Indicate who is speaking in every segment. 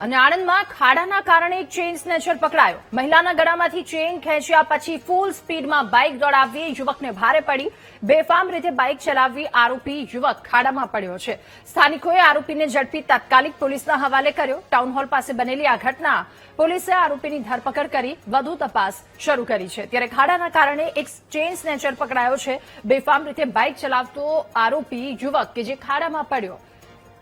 Speaker 1: અને આણંદમાં ખાડાના કારણે એક ચેઇન સ્નેચર પકડાયો. મહિલાના ગળામાંથી ચેઇન ખેંચ્યા પછી ફૂલ સ્પીડમાં બાઇક દોડાવવી યુવકને ભારે પડી. બેફામ રીતે બાઇક ચલાવવી આરોપી યુવક ખાડામાં પડ્યો છે. સ્થાનિકોએ આરોપીને ઝડપી તાત્કાલિક પોલીસના હવાલે કર્યો. ટાઉનહોલ પાસે બનેલી આ ઘટના પોલીસે આરોપીની ધરપકડ કરી વધુ તપાસ શરૂ કરી છે. ત્યારે ખાડાના કારણે એક ચેઇન સ્નેચર પકડાયો છે. બેફામ રીતે બાઇક ચલાવતો આરોપી યુવક કે જે ખાડામાં પડ્યો.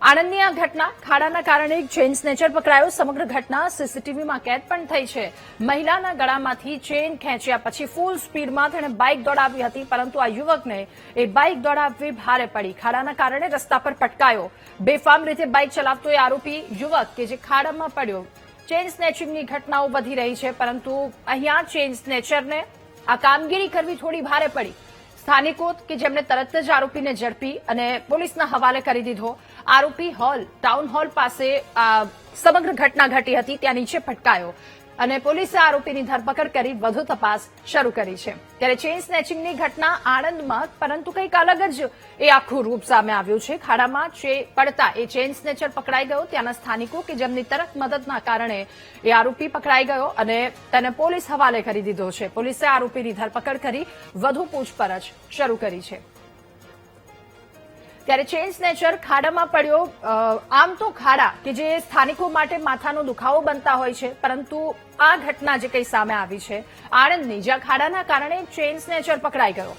Speaker 1: આણંદની આ ઘટના ખાડાના કારણે એક ચેઇન સ્નેચર પકડાયો. સમગ્ર ઘટના સીસીટીવીમાં કેદ પણ થઈ છે. મહિલાના ગળામાંથી ચેઇન ખેંચ્યા પછી ફૂલ સ્પીડમાં તેણે બાઇક દોડાવી હતી, પરંતુ આ યુવકને એ બાઇક દોડાવવી ભારે પડી. ખાડાના કારણે રસ્તા પર પટકાયો. બેફામ રીતે બાઇક ચલાવતો એ આરોપી યુવક કે જે ખાડામાં પડ્યો. ચેઇન સ્નેચિંગની ઘટનાઓ વધી રહી છે, પરંતુ અહીંયા ચેઇન સ્નેચરને આ કામગીરી કરવી થોડી ભારે પડી. સ્થાનિકો કે જેમણે તરત જ આરોપીને ઝડપી અને પોલીસના હવાલે કરી દીધો. આરોપી ટાઉન હોલ પાસે સમગ્ર ઘટના ઘટી હતી ત્યાં નીચે પટકાયો અને પોલીસે આરોપીની ધરપકડ કરી વધુ તપાસ શરૂ કરી છે. ત્યારે ચેઇન સ્નેચિંગની ઘટના આણંદમાં, પરંતુ કંઈક અલગ જ એ આખું રૂપ સામે આવ્યું છે. ખાડામાં પડતા એ ચેઇન સ્નેચર પકડાઈ ગયો. ત્યાંના સ્થાનિકો કે જેમની તરત મદદના કારણે એ આરોપી પકડાઈ ગયો અને તેને પોલીસ હવાલે કરી દીધો છે. પોલીસે આરોપીની ધરપકડ કરી વધુ પૂછપરછ શરૂ કરી છે. ત્યારે ચેઇન સ્નેચર ખાડામાં પડ્યો. આમ તો ખાડા કે જે સ્થાનિકો માટે માથાનો દુખાવો બનતા હોય છે, પરંતુ આ ઘટના જે કંઈ સામે આવી છે આણંદની, જ્યાં ખાડાના કારણે ચેઇન સ્નેચર પકડાઈ ગયો.